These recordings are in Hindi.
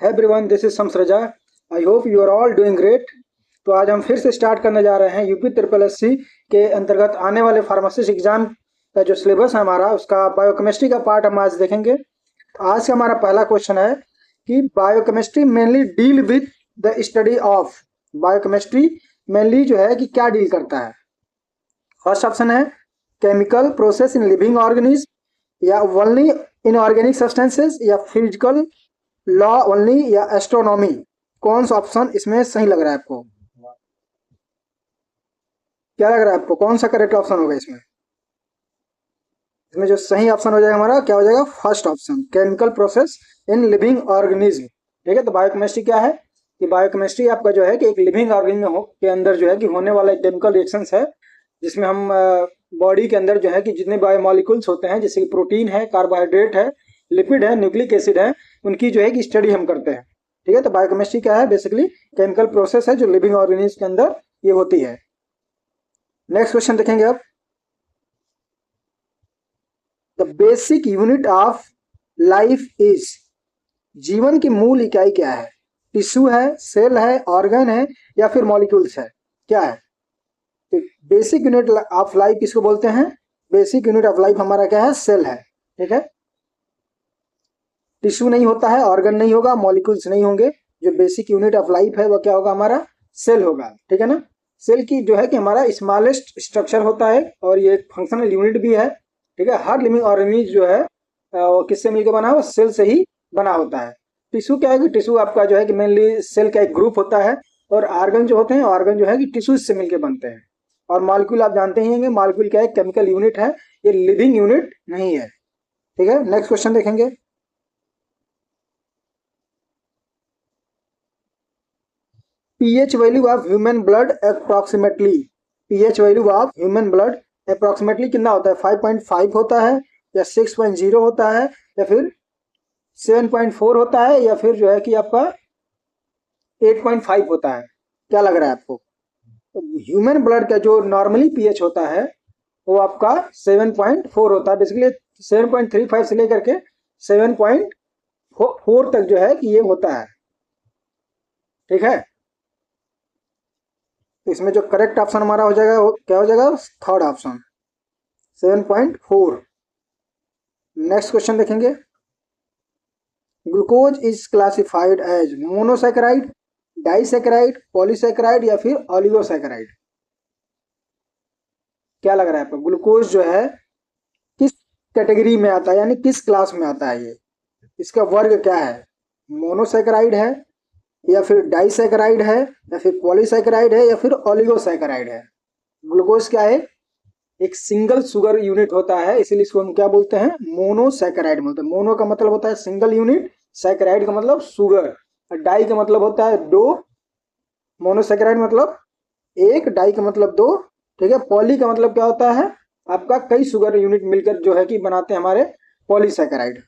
Everyone, this is Shamsraja. I hope you are all doing great. तो आज हम फिर से स्टार्ट करने जा रहे हैं यूपी ट्रिपल एससी के अंतर्गत आने वाले फार्मासिस्ट एग्जाम का जो सिलेबस है हमारा, उसका बायोकेमिस्ट्री का पार्ट हम आज देखेंगे। तो आज का हमारा पहला क्वेश्चन है कि biochemistry mainly deal with the study of. Biochemistry mainly जो है कि क्या डील करता है। फर्स्ट ऑप्शन है chemical process in living organism, या ओनली इनऑर्गेनिक सब्सटेंसेस, या फिजिकल लॉ ओनली, या एस्ट्रोनॉमी। कौन सा ऑप्शन इसमें सही लग रहा है आपको? क्या लग रहा है आपको, कौन सा करेक्ट ऑप्शन होगा इसमें? इसमें जो सही ऑप्शन हो जाएगा हमारा, क्या हो जाएगा? First option, chemical process in living organism. ठीक है, तो बायोकेमिस्ट्री क्या है कि बायोकेमिस्ट्री आपका जो है कि एक लिविंग ऑर्गेनिज्म के अंदर जो है कि होने वाला केमिकल रिएक्शंस है, जिसमें हम बॉडी के अंदर जो है कि जितने बायोमोलिक्यूल्स होते हैं, जैसे कि प्रोटीन है, कार्बोहाइड्रेट है, लिपिड है, न्यूक्लिक एसिड है, उनकी जो है कि स्टडी हम करते हैं। ठीक है, तो बायोकेमिस्ट्री क्या है? बेसिकली केमिकल प्रोसेस है जो लिविंग ऑर्गेनिज्म के अंदर ये होती है। नेक्स्ट क्वेश्चन देखेंगे अब। The basic unit of life is. जीवन की मूल इकाई क्या है? टिश्यू है, सेल है, ऑर्गन है, या फिर मॉलिक्यूल्स है? क्या है? तो बेसिक यूनिट ऑफ लाइफ किसको बोलते हैं? बेसिक यूनिट ऑफ लाइफ हमारा क्या है? सेल है। ठीक है, टिश्यू नहीं होता है, ऑर्गन नहीं होगा, मॉलिक्यूल्स नहीं होंगे। जो बेसिक यूनिट ऑफ लाइफ है वो क्या होगा? हमारा सेल होगा। ठीक है ना, सेल की जो है कि हमारा स्मॉलेस्ट स्ट्रक्चर होता है और ये फंक्शनल यूनिट भी है। ठीक है, हर लिविंग ऑर्गेनिज्म जो है वो किससे मिलकर बना है? सेल से ही बना होता है। टिश्यू क्या है कि टिश्यू आपका जो है कि मेनली सेल का एक ग्रुप होता है, और ऑर्गन जो होते हैं, ऑर्गन जो है कि टिश्यू से मिलकर बनते हैं। और मॉलिक्यूल आप जानते ही होंगे, मॉलिक्यूल क्या है? केमिकल यूनिट है, ये लिविंग यूनिट नहीं है। ठीक है, नेक्स्ट क्वेश्चन देखेंगे। PH value of human blood approximately. PH value of human blood approximately कितना होता है? 5.5 होता है, या 6.0 होता है, या फिर 7.4 होता है, या फिर जो है कि आपका 8.5 होता है? क्या लग रहा है आपको? ह्यूमन ब्लड का जो नॉर्मली पीएच होता है वो आपका 7.4 होता है। बेसिकली 7.35 से लेकर के 7.4 तक जो है कि ये होता है। ठीक है, तो इसमें जो करेक्ट ऑप्शन हमारा हो जाएगा वो क्या हो जाएगा? Third option, 7.4। नेक्स्ट क्वेश्चन देखेंगे। Glucose is classified as monosaccharide, disaccharide, polysaccharide, या फिर ऑलिगोसैकेराइड? क्या लग रहा है आपको? ग्लूकोज जो है किस कैटेगरी में आता है, यानी किस क्लास में आता है? ये इसका वर्ग क्या है? मोनोसैकेराइड है, या फिर डाइसैकेराइड है, या फिर पॉलीसैकेराइड है, या फिर ऑलिगोसैकेराइड है? ग्लूकोज क्या है? एक सिंगल सुगर यूनिट होता है, इसीलिए इसको हम क्या बोलते हैं? मोनोसैकेराइड बोलते हैं। मोनो का मतलब होता है सिंगल यूनिट, सैकेराइड का मतलब शुगर, और डाई का मतलब होता है दो। मोनोसैकेराइड मतलब एक, डाई का मतलब दो। ठीक है, पॉली का मतलब क्या होता है? आपका कई शुगर यूनिट मिलकर जो है कि बनाते हैं हमारे पॉलीसैकेराइड।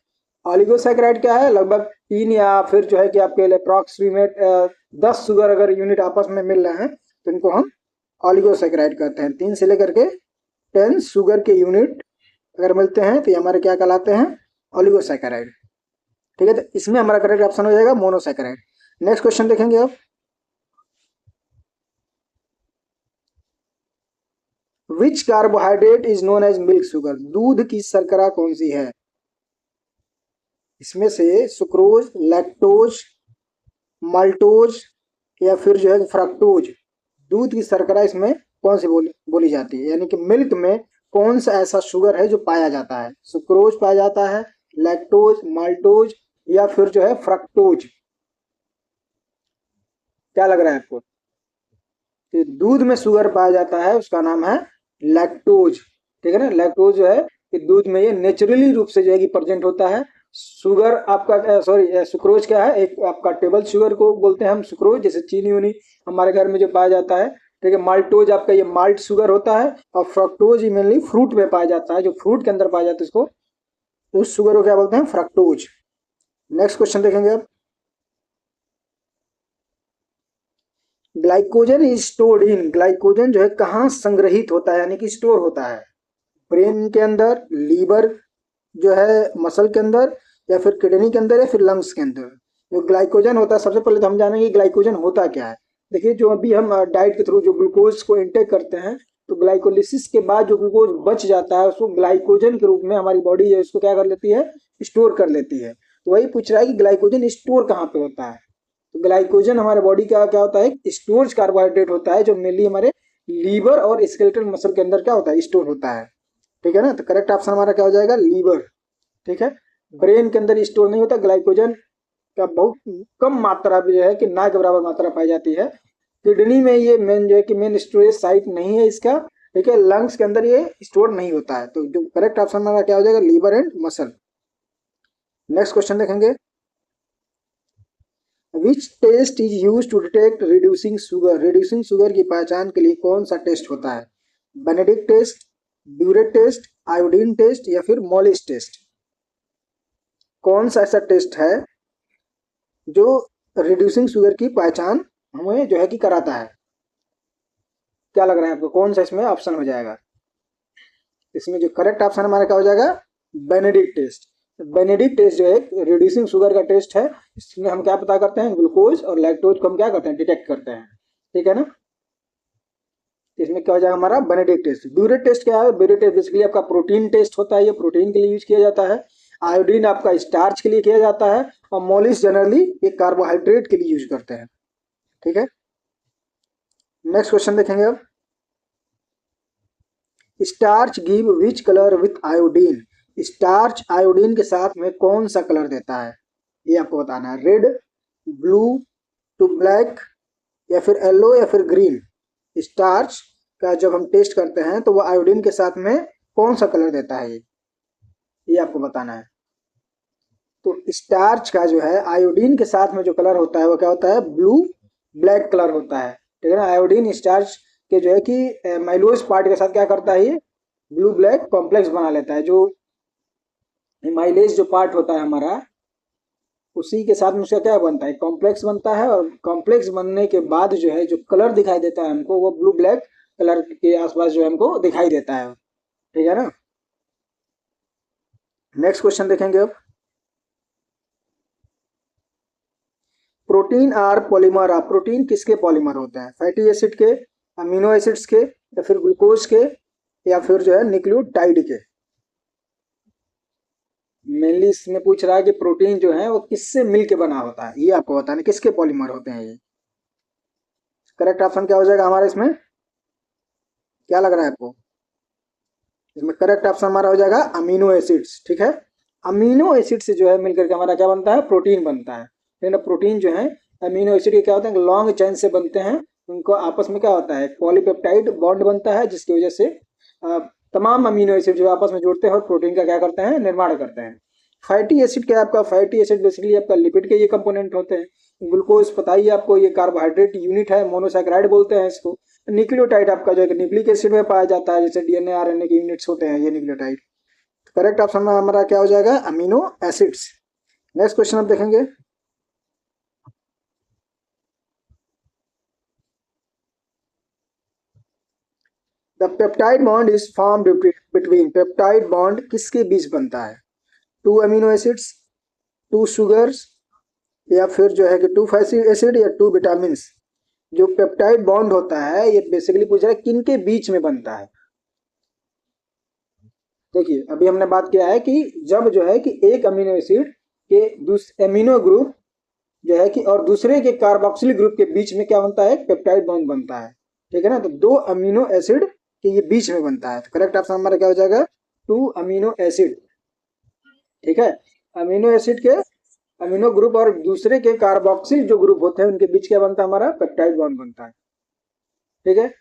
ऑलिगोसैकेराइड क्या है? लगभग 3 या फिर जो है कि आपके अप्रॉक्सीमेट 10 शुगर अगर यूनिट आपस में मिल रहे हैं तो इनको हम ऑलिगोसैकेराइड कहते हैं। 3 से लेकर के 10 शुगर के यूनिट अगर मिलते हैं तो ये हमारे क्या कहलाते हैं? ऑलिगोसैकेराइड। ठीक है, तो इसमें हमारा करेक्ट ऑप्शन हो जाएगा मोनोसैकेराइड। नेक्स्ट क्वेश्चन देखेंगे अब। Which carbohydrate is known as milk sugar. दूध की शर्करा कौन सी है? इसमें से सुक्रोज, लैक्टोज, माल्टोज, या फिर जो है फ्रक्टोज। दूध की शर्करा इसमें कौन सी बोली जाती है, यानी कि मिल्क में कौन सा ऐसा शुगर है जो पाया जाता है? सुक्रोज पाया जाता है, लैक्टोज, माल्टोज, या फिर जो है फ्रक्टोज? क्या लग रहा है आपको? तो दूध में शुगर पाया जाता है, उसका नाम है लैक्टोज। ठीक है ना, लैक्टोज जो है कि दूध में ये नेचुरली रूप से जो है कि प्रेजेंट होता है। शुगर आपका सॉरी सुक्रोज क्या है? एक आपका टेबल शुगर को बोलते हैं हम सुक्रोज, जैसे चीनी उनी हमारे घर में जो पाया जाता है। ठीक है, माल्टोज आपका ये माल्ट शुगर होता है, और फ्रक्टोज मेनली फ्रूट में पाया जाता है, जो फ्रूट के अंदर पाया जाता है उसको, उस शुगर को क्या बोलते हैं? फ्रक्टोज। नेक्स्ट क्वेश्चन देखेंगे अब। Glycogen is stored in. Glycogen जो है कहाँ संग्रहित होता है, यानी कि स्टोर होता है? ब्रेन के अंदर, लीवर जो है मसल के अंदर, या फिर किडनी के अंदर, या फिर लंग्स के अंदर? जो ग्लाइकोजन होता है, सबसे पहले तो हम जानेंगे ग्लाइकोजन होता क्या है। देखिए, जो अभी हम डाइट के थ्रू जो ग्लूकोज को इंटेक करते हैं, तो ग्लाइकोलिसिस के बाद जो ग्लूकोज बच जाता है उसको ग्लाइकोजन के रूप में हमारी बॉडी जो इसको क्या कर लेती है, स्टोर कर लेती है। तो वही पूछ रहा है कि ग्लाइकोजन स्टोर कहाँ पे होता है। तो ग्लाइकोजन हमारे बॉडी का क्या होता है, स्टोरेज कार्बोहाइड्रेट होता है, जो मेनली हमारे लीवर और स्केलेटल मसल के अंदर क्या होता है, स्टोर होता है। ठीक है ना, तो करेक्ट ऑप्शन हमारा क्या हो जाएगा, लीवर। ठीक है, ब्रेन के अंदर स्टोर नहीं होता ग्लाइकोजन का, बहुत कम मात्रा भी जो है कि ना के बराबर मात्रा पाई जाती है। किडनी में ये मेन जो है कि मेन स्टोरेज साइट नहीं है इसका। ठीक है, लंग्स के अंदर ये स्टोर नहीं होता है। तो जो करेक्ट ऑप्शन हमारा क्या हो जाएगा, liver and muscle. Next question देखेंगे, which test is use to detect reducing sugar. Reducing sugar की पहचान के लिए कौन सा टेस्ट होता है, Benedict test, biuret test, iodine test या फिर मॉलिस टेस्ट। कौन सा ऐसा टेस्ट है जो रिड्यूसिंग शुगर की पहचान हमें जो है कि कराता है। क्या लग रहा है आपको, कौन सा इसमें ऑप्शन हो जाएगा। इसमें जो करेक्ट ऑप्शन हमारा क्या हो जाएगा, बेनेडिक्ट टेस्ट। बेनेडिक्ट टेस्ट जो है रिड्यूसिंग शुगर का टेस्ट है। इसमें हम क्या पता करते हैं, ग्लूकोज और लैक्टोज को हम क्या करते हैं, डिटेक्ट करते हैं। ठीक है ना, इसमें क्या हो जाएगा हमारा बेनेडिक्ट टेस्ट। ब्यूरेट टेस्ट क्या है, ब्यूरेट टेस्ट बेसिकली आपका प्रोटीन टेस्ट होता है, ये प्रोटीन के लिए यूज किया जाता है। आयोडीन आपका स्टार्च के लिए किया जाता है, और मॉलिस जनरली ये कार्बोहाइड्रेट के लिए यूज करते हैं। ठीक है, नेक्स्ट क्वेश्चन देखेंगे अब, starch give which colour with iodine. Starch iodine के साथ में कौन सा कलर देता है, ये आपको बताना है। रेड, ब्लू, टू ब्लैक या फिर येलो या फिर ग्रीन। स्टार्च का जब हम टेस्ट करते हैं तो वो आयोडीन के साथ में कौन सा कलर देता है, ये आपको बताना है। तो स्टार्च का जो है आयोडीन के साथ में जो कलर होता है वो क्या होता है, ब्लू ब्लैक कलर होता है। ठीक है ना, आयोडीन स्टार्च के जो है कि माइलोज पार्ट के साथ क्या करता है, ये ब्लू ब्लैक कॉम्प्लेक्स बना लेता है। जो माइलेज जो पार्ट होता है हमारा, उसी के साथ में उसका क्या बनता है, कॉम्प्लेक्स बनता है। और कॉम्प्लेक्स बनने के बाद जो है जो कलर दिखाई देता है हमको, वो ब्लू ब्लैक कलर के आसपास जो है हमको दिखाई देता है। ठीक है ना, नेक्स्ट क्वेश्चन देखेंगे अब, प्रोटीन आर पॉलीमर। आप प्रोटीन किसके पॉलीमर होते हैं, फैटी एसिड के, अमीनो एसिड्स के, या फिर ग्लूकोज के, या फिर जो है न्यूक्लियोटाइड के। मेनली इसमें पूछ रहा है कि प्रोटीन जो है वो किससे मिलके बना होता है, ये आपको बताना किसके पॉलीमर होते हैं ये। करेक्ट ऑप्शन क्या हो जाएगा हमारा इसमें, क्या लग रहा है आपको। इसमें करेक्ट ऑप्शन हमारा हो जाएगा अमीनो एसिड्स। ठीक है, अमीनो एसिड से जो है मिलकर के हमारा क्या बनता है, प्रोटीन बनता है। लेकिन प्रोटीन जो है अमीनो एसिड के क्या होते हैं, लॉन्ग चेन से बनते हैं। उनको आपस में क्या होता है, पॉलीपेप्टाइड बॉन्ड बनता है, जिसकी वजह से तमाम अमीनो एसिड जो आपस में जुड़ते हैं और प्रोटीन का क्या करते हैं, निर्माण करते हैं। फैटी एसिड क्या है आपका, फैटी एसिड बेसिकली आपका लिपिड के ये कंपोनेंट होते हैं। ग्लूकोज पता ही आपको, ये कार्बोहाइड्रेट यूनिट है, मोनोसैकेराइड बोलते हैं इसको। न्यूक्लियोटाइड आपका जो है न्यूक्लिक एसिड में पाया जाता है, जैसे डीएनए आरएनए के यूनिट्स होते हैं ये न्यूक्लियोटाइड। करेक्ट ऑप्शन में हमारा क्या हो जाएगा, अमीनो एसिड्स। नेक्स्ट क्वेश्चन अब देखेंगे, the peptide bond is formed between. Peptide bond किसके बीच बनता है, two amino acids, two sugars, या फिर जो है कि टू फैटी एसिड या टू विटामिन। जो पेप्टाइड बॉन्ड होता है ये बेसिकली पूछ रहा है किन के बीच में बनता है। देखिए, अभी हमने बात किया है कि जब जो है कि एक अमीनो एसिड के एमिनो ग्रुप जो है कि और दूसरे के कार्बोक्सिल ग्रुप के बीच में क्या बनता है, पेप्टाइड बॉन्ड बनता है। ठीक है ना, तो दो अमीनो एसिड के ये बीच में बनता है। तो करेक्ट ऑप्शन हमारा क्या हो जाएगा, टू अमीनो एसिड। ठीक है, अमीनो एसिड के अमीनो ग्रुप और दूसरे के कार्बोक्सिल जो ग्रुप होते हैं उनके बीच क्या बनता है, हमारा पेप्टाइड बॉन्ड बनता है। ठीक है,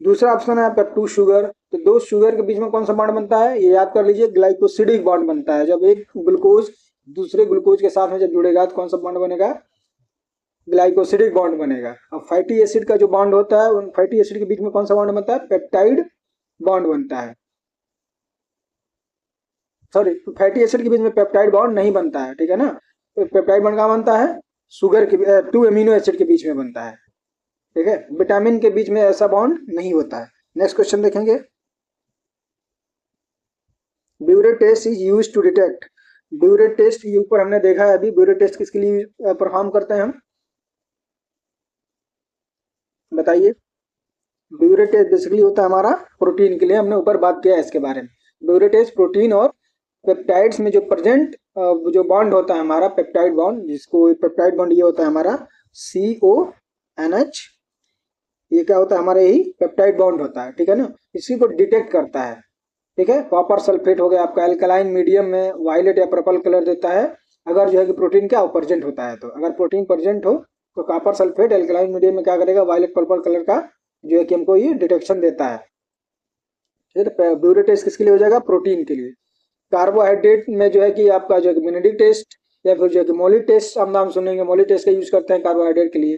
दूसरा ऑप्शन है आपका टू शुगर। तो दो शुगर के बीच में कौन सा बॉन्ड बनता है, ये याद कर लीजिए, ग्लाइकोसिडिक बॉन्ड बनता है। जब एक ग्लूकोज दूसरे ग्लूकोज के साथ में जब जुड़ेगा तो कौन सा बॉन्ड बनेगा, ग्लाइकोसिडिक बॉन्ड बनेगा। अब फैटी एसिड का जो बॉन्ड होता है उन फैटी एसिड के बीच में कौन सा बॉन्ड बनता है, पेप्टाइड बॉन्ड बनता है। सॉरी, फैटी एसिड के बीच में पेप्टाइड बॉन्ड नहीं बनता है। ठीक है ना, तो पेप्टाइड बॉन्ड कहाँ बनता है, शुगर के टू अमीनो एसिड के बीच में बनता है। ठीक है, विटामिन के बीच में ऐसा बॉन्ड नहीं होता है। नेक्स्ट क्वेश्चन देखेंगे, biuret test is use to detect. Biuret test ये ऊपर हमने देखा है अभी। ब्यूरेट टेस्ट किसके लिए परफॉर्म करते हैं हम, बताइए। ब्यूरेट टेस्ट बेसिकली होता है हमारा प्रोटीन के लिए, हमने ऊपर बात किया है इसके बारे में। ब्यूरेट टेस्ट प्रोटीन और पेप्टाइड्स में जो प्रेजेंट जो बॉन्ड होता है हमारा पेप्टाइड बॉन्ड, जिसको पेप्टाइड बॉन्ड ये होता है हमारा CONH, ये क्या होता है हमारा, यही पेप्टाइड बॉन्ड होता है, ठीक है ना। इसी को डिटेक्ट करता है, ठीक है। कॉपर सल्फेट हो गया आपका एल्कलाइन मीडियम में वायलेट या पर्पल कलर देता है, अगर जो है कि प्रोटीन क्या प्रेजेंट होता है। तो अगर प्रोटीन प्रेजेंट हो तो कॉपर सल्फेट एल्कलाइन मीडियम में क्या करेगा, वायलेट पर्पल कलर का जो है कि हमको ये डिटेक्शन देता है, ठीक है। ब्यूरेट टेस्ट किसके लिए हो जाएगा, प्रोटीन के लिए। कार्बोहाइड्रेट में जो है कि आपका जो है बेनेडिक्ट टेस्ट या फिर जो है कि मोलिक टेस्ट हम नाम सुनेंगे, मोलिक टेस्ट का यूज करते हैं कार्बोहाइड्रेट के लिए।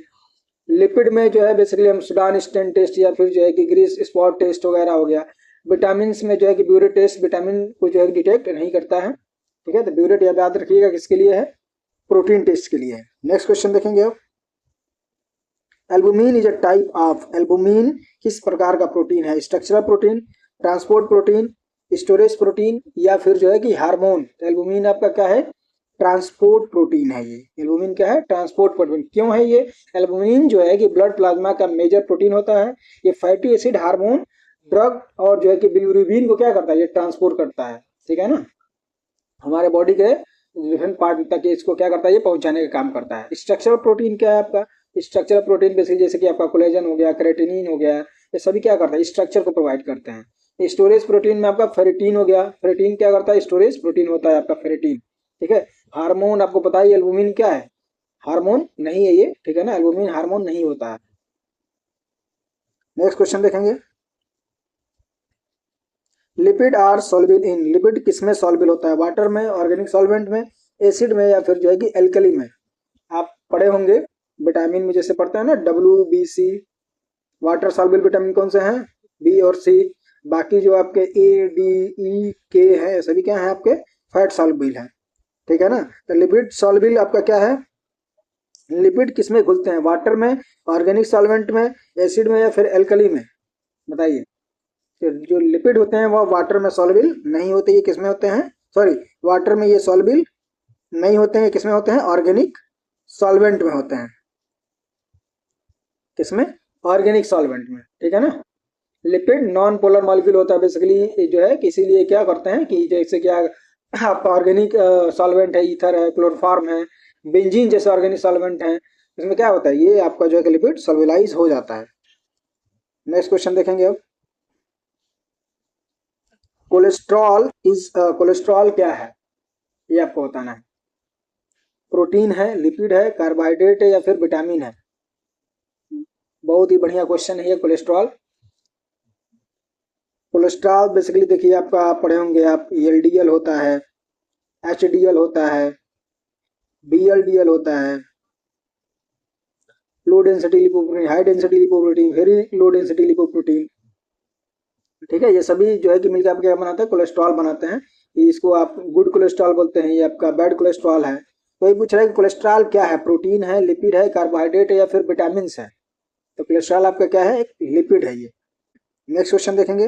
लिपिड में जो है बेसिकली हम सुडान स्टेन टेस्ट या फिर जो है कि ग्रीस स्पॉट टेस्ट वगैरह हो गया। विटामिन में जो है कि ब्यूरेट टेस्ट विटामिन को जो है डिटेक्ट नहीं करता है, ठीक है। तो ब्यूरेट याद रखिएगा किसके लिए है, प्रोटीन टेस्ट के लिए है। नेक्स्ट क्वेश्चन देखेंगे अब। Albumin is a type of, albumin किस प्रकार का प्रोटीन है, structural protein, transport protein, storage protein या फिर जो है कि हार्मोन। एल्बुमिन आपका क्या है, ट्रांसपोर्ट प्रोटीन है ये। एल्बुमिन क्या है, ट्रांसपोर्ट प्रोटीन। क्यों है ये, एल्बुमिन जो है कि ब्लड प्लाज्मा का मेजर प्रोटीन होता है। ये फैटी एसिड, हार्मोन, ड्रग और जो है कि बिलिरुबिन को क्या करता है, ये ट्रांसपोर्ट करता है, ठीक है ना। हमारे बॉडी के डिफरेंट पार्ट तक इसको क्या करता है, ये पहुंचाने का काम करता है। स्ट्रक्चरल प्रोटीन क्या है आपका, स्ट्रक्चरल प्रोटीन बेसिकली जैसे कि आपका कोलेजन हो गया, क्रेटिनिन हो गया, ये सभी क्या करता है, स्ट्रक्चर को प्रोवाइड करते हैं। स्टोरेज प्रोटीन में आपका फेरेटिन हो गया, फेरेटिन क्या करता है, स्टोरेज प्रोटीन होता है आपका फेरेटिन, ठीक है। हार्मोन आपको पता है एल्बुमिन क्या है, हार्मोन नहीं है ये, ठीक है ना, एल्बुमिन हार्मोन नहीं होता है। नेक्स्ट क्वेश्चन देखेंगे। Lipid are soluble in, lipid किसमें सॉल्युबल होता है, वाटर में, ऑर्गेनिक सॉल्वेंट में, एसिड में या फिर जो है कि एल्कली में। आप पढ़े होंगे विटामिन में जैसे पढ़ते हैं ना, WBC, वाटर सॉल्युबल विटामिन कौन से हैं, B और C। बाकी जो आपके A, D, E, K है सभी क्या है आपके फैट सॉल्युबल है, ठीक है ना। तो लिपिड सॉल्युबल आपका क्या है, लिपिड किसमें घुलते हैं, वाटर में, ऑर्गेनिक सॉल्वेंट में, एसिड में या फिर एल्कली में, बताइए। तो जो लिपिड होते हैं वो वाटर में सॉल्युबल नहीं होते, ये किसमें होते हैं, सॉरी, वाटर में ये सॉल्युबल नहीं होते हैं, किसमें होते हैं, ऑर्गेनिक सॉल्वेंट में होते हैं, किसमें, ऑर्गेनिक सॉल्वेंट में, ठीक है ना। लिपिड नॉन पोलर मॉलिक्यूल होता है बेसिकली जो है, इसीलिए क्या करते हैं कि जैसे क्या आपका ऑर्गेनिक सॉल्वेंट है, ईथर है, क्लोरोफॉर्म है, बेंजीन जैसे ऑर्गेनिक सॉल्वेंट है, इसमें क्या होता है, ये आपका जो है लिपिड सॉल्युलाइज हो जाता है। नेक्स्ट क्वेश्चन देखेंगे अब। कोलेस्ट्रॉल इज, कोलेस्ट्रॉल क्या है ये आपको बताना है। प्रोटीन है, लिपिड है, कार्बोहाइड्रेट है या फिर विटामिन है। बहुत ही बढ़िया क्वेश्चन है ये कोलेस्ट्रॉल। कोलेस्ट्रॉल बेसिकली देखिए आपका, आप पढ़े होंगे आप, LDL होता है, HDL होता है, BLDL होता है, low density lipoprotein, high density lipoprotein, very low density lipoprotein, ठीक है। ये सभी जो है कि मिलकर आप क्या बनाते हैं, कोलेस्ट्रॉल बनाते हैं। इसको आप गुड कोलेस्ट्रॉल बोलते हैं, ये आपका बैड कोलेस्ट्रॉल है। तो ये पूछ रहा है कि कोलेस्ट्रॉल क्या है, प्रोटीन है, लिपिड है, कार्बोहाइड्रेट है या फिर विटामिन है। तो कोलेस्ट्रॉल आपका क्या है, एक लिपिड है ये। नेक्स्ट क्वेश्चन देखेंगे।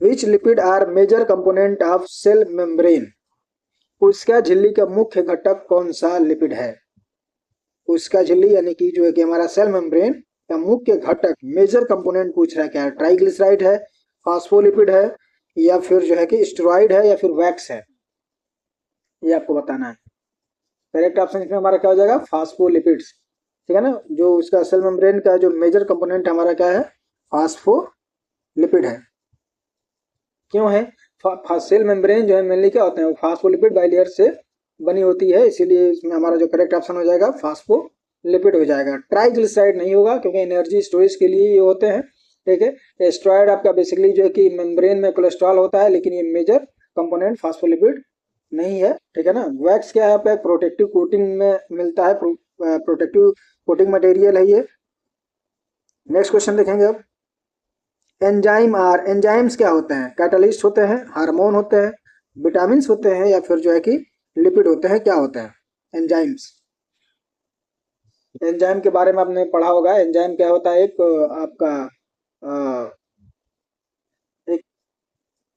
Which lipid are major component of cell membrane, कोशिका झिल्ली का मुख्य घटक कौन सा लिपिड है। कोशिका झिल्ली यानी कि जो है कि हमारा सेल मेम्ब्रेन का मुख्य घटक, मेजर कंपोनेंट पूछ रहा है क्या है, ट्राइग्लिसराइड है, फास्फोलिपिड है या फिर जो है कि स्टेरॉइड है या फिर वैक्स है, ये आपको बताना है। करेक्ट ऑप्शन इसमें हमारा क्या हो जाएगा, फास्फोलिपिड्स, ठीक है ना। जो उसका सेल मेम्ब्रेन का जो मेजर कंपोनेंट हमारा क्या है, फास्फोलिपिड है। क्यों है, सेल मेम्ब्रेन जो है मेनली क्या होते हैं, वो फास्फोलिपिड बाइलेयर से बनी होती है, इसीलिए इसमें हमारा जो करेक्ट ऑप्शन हो जाएगा फास्फोलिपिड हो जाएगा। ट्राइग्लिसराइड नहीं होगा क्योंकि एनर्जी स्टोरेज के लिए ये होते हैं, ठीक है। स्टेरॉइड आपका बेसिकली जो है कि मेम्ब्रेन में कोलेस्ट्रॉल होता है, लेकिन ये मेजर कंपोनेंट फास्फोलिपिड नहीं है, ठीक है ना। वैक्स क्या है आपका, प्रोटेक्टिव कोटिंग में मिलता है, प्रोटेक्टिव कोटिंग मटेरियल है ये। नेक्स्ट क्वेश्चन देखेंगे अब। एंजाइम आर, एंजाइम्स क्या होते हैं, कैटलिस्ट होते हैं, हार्मोन होते हैं, विटामिन होते हैं या फिर जो है कि लिपिड होते हैं, क्या होते हैं एंजाइम्स। एंजाइम के बारे में आपने पढ़ा होगा, एंजाइम क्या होता है, एक आपका एक,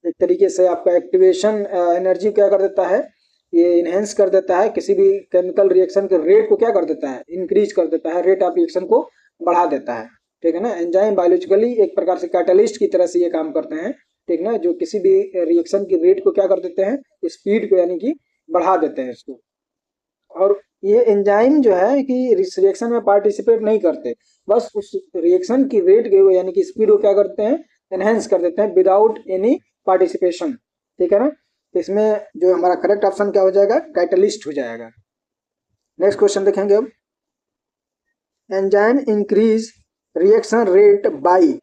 एक तरीके से आपका एक्टिवेशन एनर्जी क्या कर देता है, ये इनहेंस कर देता है, किसी भी केमिकल रिएक्शन के रेट को क्या कर देता है, इंक्रीज कर देता है, रेट ऑफ रिएक्शन को बढ़ा देता है, ठीक है ना। एंजाइम बायोलॉजिकली एक प्रकार से कैटलिस्ट की तरह से ये काम करते हैं, ठीक ना, जो किसी भी रिएक्शन की रेट को क्या कर देते हैं, स्पीड को यानी कि बढ़ा देते हैं इसको। और ये एंजाइम जो है कि इस रिएक्शन में पार्टिसिपेट नहीं करते, बस उस रिएक्शन की रेट को यानी कि स्पीड को क्या करते हैं, एनहेंस कर देते हैं विदाउट एनी पार्टिसिपेशन, ठीक है ना। तो इसमें जो हमारा करेक्ट ऑप्शन क्या हो जाएगा, कैटलिस्ट हो जाएगा। नेक्स्ट क्वेश्चन देखेंगे अब, enzyme increase reaction rate by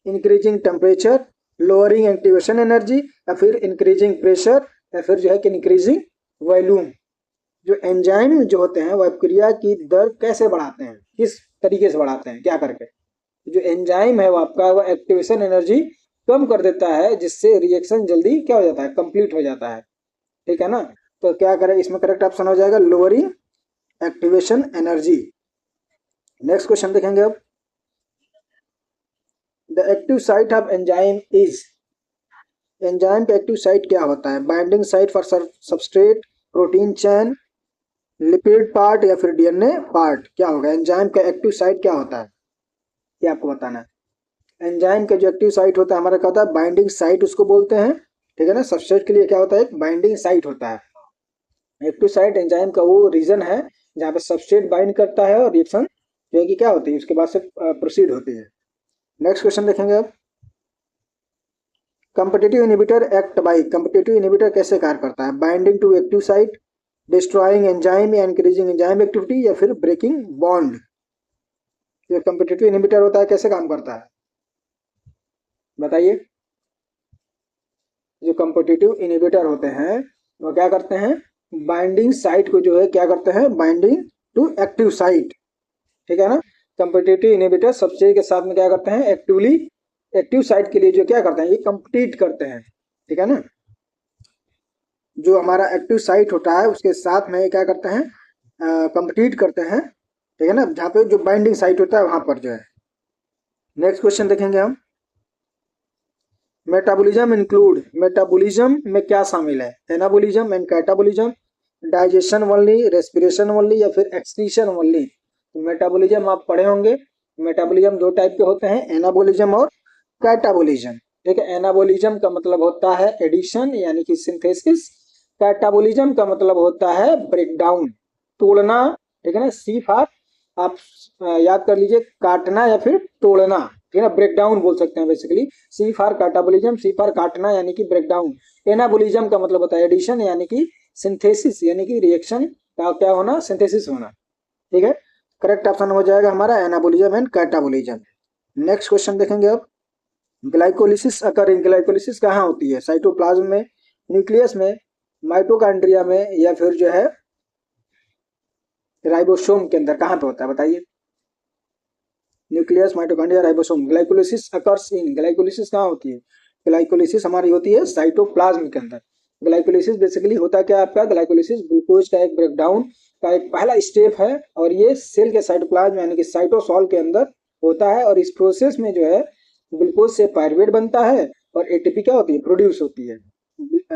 increasing temperature, lowering activation energy, या फिर इंक्रीजिंग प्रेशर, या फिर जो है कि इंक्रीजिंग वॉल्यूम। जो एंजाइम जो होते हैं वह क्रिया की दर कैसे बढ़ाते हैं, किस तरीके से बढ़ाते हैं, क्या करके। जो एंजाइम है वो आपका वो एक्टिवेशन एनर्जी कम कर देता है, जिससे रिएक्शन जल्दी क्या हो जाता है, कंप्लीट हो जाता है, ठीक है ना। तो क्या करें, इसमें करेक्ट ऑप्शन हो जाएगा lowering activation energy. Next question देखेंगे अब, the active site of enzyme is, enzyme का एक्टिव साइट क्या होता है, binding site for substrate, protein chain, lipid part, या फिर डीएनए पार्ट, क्या होगा। एंजाइम का एक्टिव साइट क्या होता है, ये आपको बताना है। एंजाइम का जो एक्टिव साइट होता है हमारा क्या होता है, बाइंडिंग साइट उसको बोलते हैं, ठीक है ना। सबस्ट्रेट के लिए क्या होता है, एक बाइंडिंग साइट होता है। एक्टिव साइट एंजाइम का वो रीजन है जहाँ पे सबस्ट्रेट बाइंड करता है और रिएक्शन जो है कि क्या होती है उसके बाद से प्रोसीड होती है। नेक्स्ट क्वेश्चन देखेंगे अब, competitive inhibitor act by, competitive inhibitor कैसे कार्य करता है, binding to active site, destroying enzyme या इंक्रीजिंग एंजाइम एक्टिविटी, या फिर ब्रेकिंग बॉन्ड। जो कम्पिटिटिव इनहिबिटर होता है कैसे काम करता है बताइए। जो कम्पिटिटिव इनहिबिटर होते हैं वो क्या करते हैं, बाइंडिंग साइट को जो है क्या करते हैं, बाइंडिंग टू एक्टिव साइट, ठीक है ना। कम्पिटिटिव इनहिबिटर सबस्ट्रेट के साथ में क्या करते हैं, एक्टिवली एक्टिव साइट के लिए जो क्या करते हैं, ये कंपीट करते हैं, ठीक है ना। जो हमारा एक्टिव साइट होता है उसके साथ में क्या करते हैं, कंपीट करते हैं, ठीक है ना, जहाँ पे जो बाइंडिंग साइट होता है वहां पर जो है। नेक्स्ट क्वेश्चन देखेंगे हम, मेटाबॉलिज्म इंक्लूड, मेटाबॉलिज्म में क्या शामिल है, anabolism and catabolism, digestion only, respiration only, या फिर एक्सक्रीशन ओनली। तो मेटाबॉलिज्म आप पढ़े होंगे, मेटाबॉलिज्म दो टाइप के होते हैं, एनाबॉलिज्म और कैटाबॉलिज्म, ठीक है। एनाबॉलिज्म का मतलब होता है एडिशन यानी कि सिंथेसिस, कैटाबॉलिज्म का मतलब होता है ब्रेकडाउन, तोड़ना, ठीक है ना। सी फॉर आप याद कर लीजिए, काटना या फिर तोड़ना, ठीक है ना, ब्रेकडाउन बोल सकते हैं basically. C for catabolism, C for काटना यानी कि ब्रेकडाउन। एनाबॉलिज्म का मतलब होता है एडिशन यानी कि सिंथेसिस यानी कि रिएक्शन का क्या होना, सिंथेसिस होना, ठीक है। करेक्ट ऑप्शन हो जाएगा हमारा anabolism and catabolism. Next question देखेंगे अब, ग्लाइकोलिसिस अकरिंग, ग्लाइकोलिसिस कहाँ होती है, साइटोप्लाज्म में, न्यूक्लियस में, माइटोकॉन्ड्रिया में, या फिर जो है राइबोसोम के अंदर, कहाँ पे होता है बताइए। Nucleus, mitochondria, ribosome. Glycolysis occurs in, glycolysis कहाँ होती है, ग्लाइकोलिसिस हमारी होती है साइटोप्लाज्म के अंदर। ग्लाइकोलिसिस बेसिकली होता क्या है आपका, ग्लाइकोलिसिस ग्लूकोज का एक ब्रेकडाउन का एक पहला स्टेप है, और ये सेल के साइटोप्लाज्म यानी कि साइटोसॉल के अंदर होता है। और इस प्रोसेस में जो है ग्लूकोज से पायरुवेट बनता है और एटीपी क्या होती है, प्रोड्यूस होती है।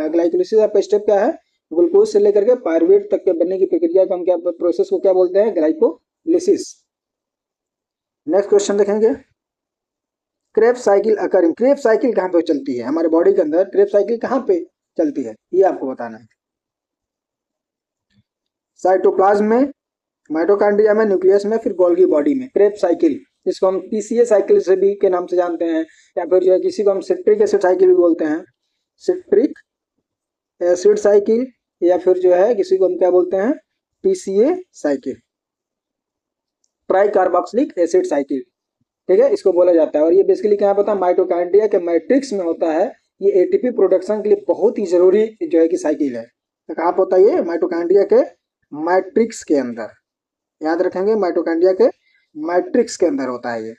ग्लाइकोलिसिस आपका स्टेप क्या है, ग्लूकोज से लेकर के पायरुवेट तक के बनने की प्रक्रिया को हम क्या, प्रोसेस को क्या बोलते हैं, ग्लाइकोलिसिस। नेक्स्ट क्वेश्चन देखेंगे, Krebs cycle occurring, Krebs cycle कहाँ पे चलती है हमारे बॉडी के अंदर, क्रेब्स साइकिल कहाँ पे चलती है ये आपको बताना है। साइटोप्लाज्म में, माइटोकॉन्ड्रिया में, न्यूक्लियस में, फिर गोल्गी बॉडी में। क्रेब्स साइकिल जिसको हम पीसीए साइकिल से भी के नाम से जानते हैं, या फिर जो है किसी को हम सिट्रिक एसिड साइकिल भी बोलते हैं, सिट्रिक एसिड साइकिल, या फिर जो है किसी को हम क्या बोलते हैं, PCA cycle, try carboxylic acid cycle, ठीक है, इसको बोला जाता है। और ये बेसिकली क्या पता है, माइटोकॉन्ड्रिया के मैट्रिक्स में होता है। ये एटीपी प्रोडक्शन के लिए बहुत ही जरूरी जो है कि साइकिल है। तो कहाँ पे होता है ये, माइटोकॉन्ड्रिया के मैट्रिक्स के अंदर, याद रखेंगे माइटोकॉन्ड्रिया के मैट्रिक्स के अंदर होता है ये।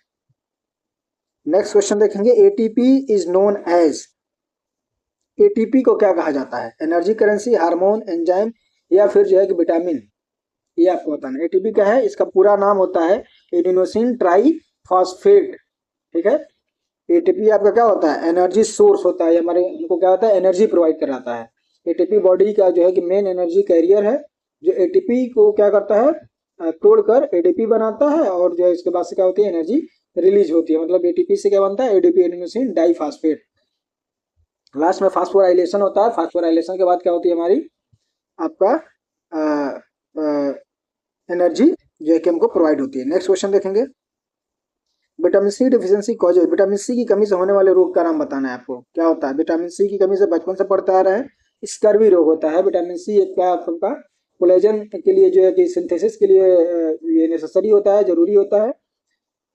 नेक्स्ट क्वेश्चन देखेंगे, ATP is known as, ATP को क्या कहा जाता है, एनर्जी करेंसी, हार्मोन, एंजाइम, या फिर जो है कि विटामिन, ये आपको बताना है। एटीपी क्या है, इसका पूरा नाम होता है एडिनोसिन ट्राई फॉस्फेट, ठीक है। एटीपी आपका क्या होता है, एनर्जी सोर्स होता है, हमारे इनको क्या होता है, एनर्जी प्रोवाइड कराता है। एटीपी बॉडी का जो है कि मेन एनर्जी कैरियर है, जो एटीपी को क्या करता है, तोड़कर एडीपी बनाता है, और जो है इसके बाद से क्या होती है, एनर्जी रिलीज होती है। मतलब एटीपी से क्या बनता है, एडीपी एडिनोसिन डाइफॉस्फेट। लास्ट में फास्फोराइलेशन होता है। फास्फोराइलेशन के बाद क्या होती है हमारी, आपका एनर्जी जो है कि हमको प्रोवाइड होती है। नेक्स्ट क्वेश्चन देखेंगे, vitamin C deficiency causes, vitamin C की कमी से होने वाले रोग का नाम बताना है आपको। क्या होता है, विटामिन सी की कमी से बचपन से पढ़ता आ रहा है, स्कर्वी रोग होता है। विटामिन सी एक क्या आपका कोलेजन के लिए जो है कि सिंथेसिस के लिए ये नेसेसरी होता है, जरूरी होता है।